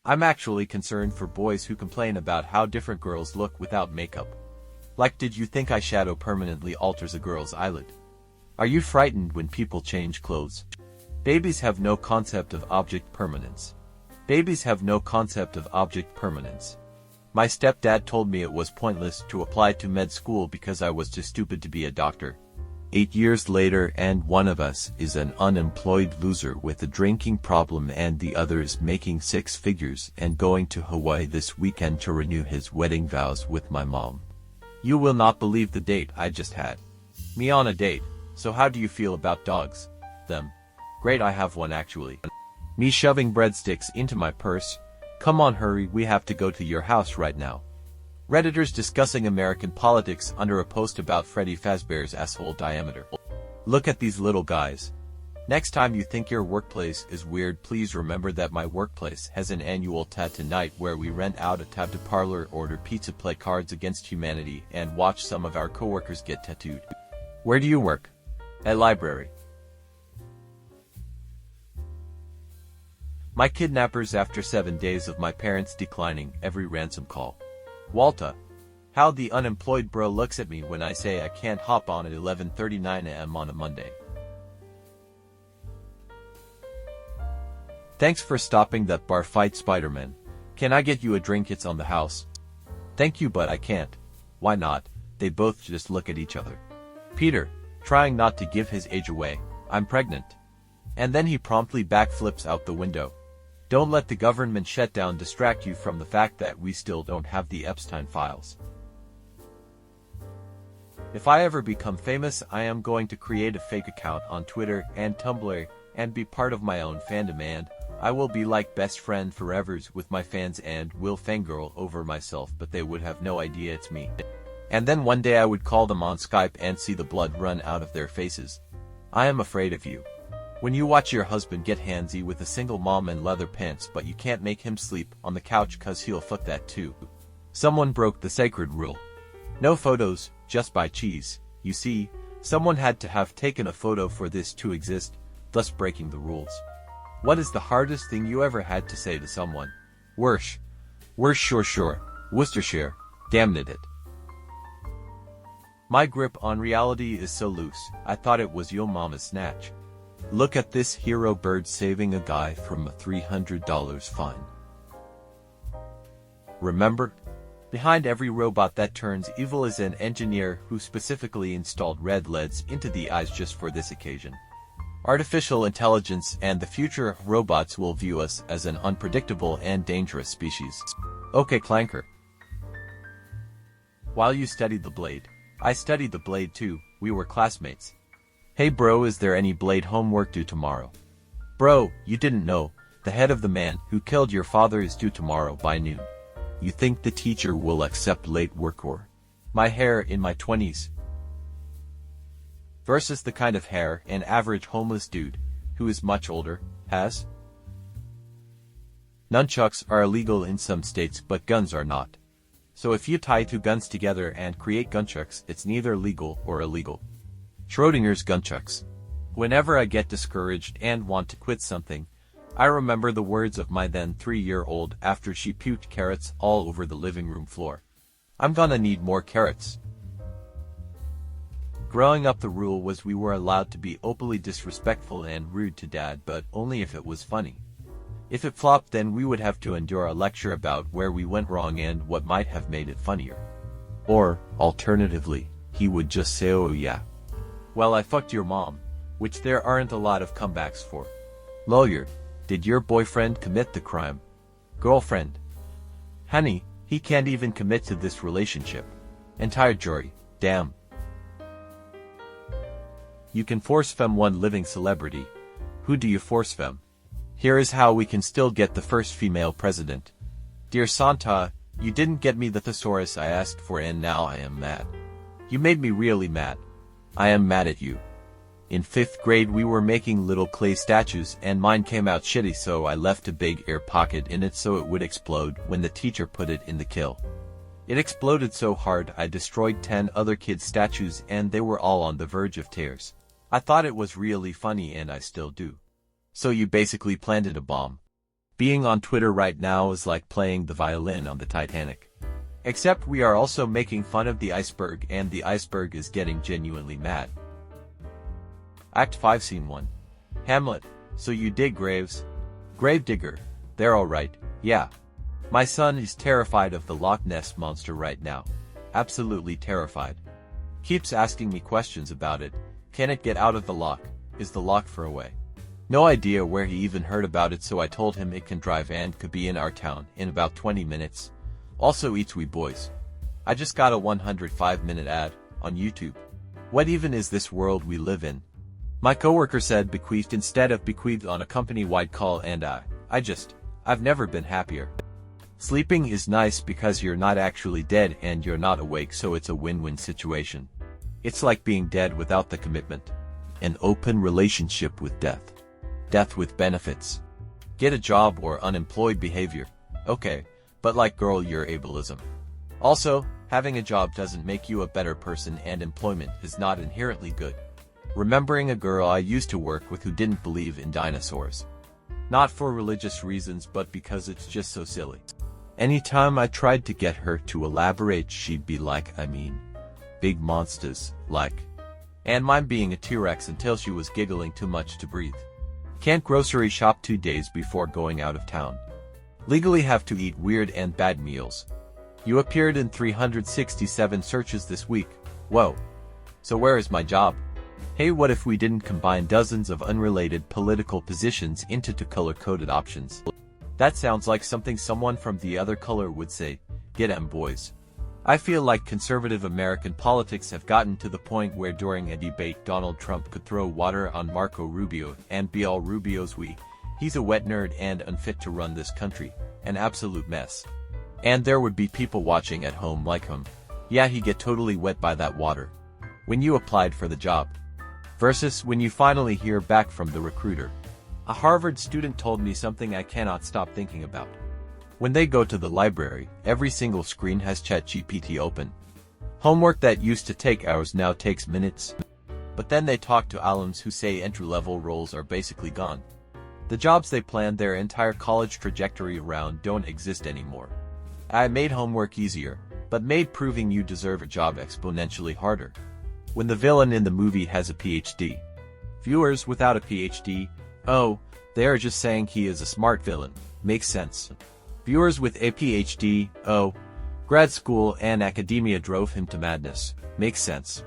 I'm actually concerned for boys who complain about how different girls look without makeup. Like, did you think eyeshadow permanently alters a girl's eyelid? Are you frightened when people change clothes? Babies have no concept of object permanence. Babies have no concept of object permanence. My stepdad told me it was pointless to apply to med school because I was too stupid to be a doctor. 8 years later, and one of us is an unemployed loser with a drinking problem and the other is making 6 figures and going to Hawaii this weekend to renew his wedding vows with my mom. You will not believe the date I just had. Me on a date. So how do you feel about dogs? Them. Great, I have one actually. Me shoving breadsticks into my purse. Come on, hurry, we have to go to your house right now. Redditors discussing American politics under a post about Freddy Fazbear's asshole diameter. Look at these little guys. Next time you think your workplace is weird, please remember that my workplace has an annual tattoo night where we rent out a tattoo parlor, order pizza, play Cards Against Humanity, and watch some of our coworkers get tattooed. Where do you work? At library. My kidnappers after 7 days of my parents declining every ransom call. Walta. How the unemployed bro looks at me when I say I can't hop on at 11:39 a.m. on a Monday. Thanks for stopping that bar fight, Spider-Man. Can I get you a drink? It's on the house. Thank you, but I can't. Why not? They both just look at each other. Peter, trying not to give his age away. I'm pregnant. And then he promptly backflips out the window. Don't let the government shutdown distract you from the fact that we still don't have the Epstein files. If I ever become famous, I am going to create a fake account on Twitter and Tumblr and be part of my own fandom, and I will be like best friend forevers with my fans and will fangirl over myself, but they would have no idea it's me. And then one day I would call them on Skype and see the blood run out of their faces. I am afraid of you. When you watch your husband get handsy with a single mom and leather pants, but you can't make him sleep on the couch cause he'll fuck that too. Someone broke the sacred rule. No photos, just buy cheese. You see, someone had to have taken a photo for this to exist, thus breaking the rules. What is the hardest thing you ever had to say to someone? Worse, sure. Worcestershire. Damn it. My grip on reality is so loose, I thought it was yo mama's snatch. Look at this hero bird saving a guy from a $300 fine. Remember? Behind every robot that turns evil is an engineer who specifically installed red LEDs into the eyes just for this occasion. Artificial intelligence and the future of robots will view us as an unpredictable and dangerous species. Okay, Clanker. While you studied the blade, I studied the blade too. We were classmates. Hey bro, is there any blade homework due tomorrow? Bro, you didn't know, the head of the man who killed your father is due tomorrow by noon. You think the teacher will accept late work or? My hair in my 20s. Versus the kind of hair an average homeless dude, who is much older, has? Nunchucks are illegal in some states but guns are not. So if you tie 2 guns together and create gunchucks, it's neither legal or illegal. Schrodinger's gunchucks. Whenever I get discouraged and want to quit something, I remember the words of my then 3-year-old after she puked carrots all over the living room floor. I'm gonna need more carrots. Growing up, the rule was we were allowed to be openly disrespectful and rude to Dad, but only if it was funny. If it flopped, then we would have to endure a lecture about where we went wrong and what might have made it funnier. Or, alternatively, he would just say, oh yeah. Well, I fucked your mom, which there aren't a lot of comebacks for. Lawyer, did your boyfriend commit the crime? Girlfriend. Honey, he can't even commit to this relationship. Entire jury, damn. You can force femme one living celebrity. Who do you force femme? Here is how we can still get the first female president. Dear Santa, you didn't get me the thesaurus I asked for and now I am mad. You made me really mad. I am mad at you. In 5th grade we were making little clay statues and mine came out shitty, so I left a big air pocket in it so it would explode when the teacher put it in the kiln. It exploded so hard I destroyed 10 other kids' statues and they were all on the verge of tears. I thought it was really funny and I still do. So you basically planted a bomb. Being on Twitter right now is like playing the violin on the Titanic. Except we are also making fun of the iceberg and the iceberg is getting genuinely mad. Act 5 Scene 1. Hamlet, so you dig graves? Gravedigger, they're alright, yeah. My son is terrified of the Loch Ness monster right now. Absolutely terrified. Keeps asking me questions about it. Can it get out of the loch? Is the loch far away? No idea where he even heard about it, so I told him it can drive and could be in our town in about 20 minutes. Also eats we boys. I just got a 105-minute ad on YouTube. What even is this world we live in? My coworker said bequeathed instead of bequeathed on a company-wide call and I've never been happier. Sleeping is nice because you're not actually dead and you're not awake, so it's a win-win situation. It's like being dead without the commitment. An open relationship with death. Death with benefits. Get a job or unemployed behavior. Okay, but like girl, you're ableism. Also, having a job doesn't make you a better person and employment is not inherently good. Remembering a girl I used to work with who didn't believe in dinosaurs. Not for religious reasons but because it's just so silly. Anytime I tried to get her to elaborate, she'd be like, big monsters, like. And mine being a T-Rex until she was giggling too much to breathe. Can't grocery shop 2 days before going out of town. Legally have to eat weird and bad meals. You appeared in 367 searches this week. Whoa. So where is my job? Hey, what if we didn't combine dozens of unrelated political positions into 2 color-coded options? That sounds like something someone from the other color would say. Get 'em, boys. I feel like conservative American politics have gotten to the point where during a debate Donald Trump could throw water on Marco Rubio and be all Rubio's he's a wet nerd and unfit to run this country, an absolute mess. And there would be people watching at home like yeah, he get totally wet by that water. When you applied for the job. Versus when you finally hear back from the recruiter. A Harvard student told me something I cannot stop thinking about. When they go to the library, every single screen has ChatGPT open. Homework that used to take hours now takes minutes. But then they talk to alums who say entry-level roles are basically gone. The jobs they planned their entire college trajectory around don't exist anymore. I made homework easier, but made proving you deserve a job exponentially harder. When the villain in the movie has a PhD. Viewers without a PhD, they are just saying he is a smart villain. Makes sense. Viewers with a PhD, grad school and academia drove him to madness. Makes sense.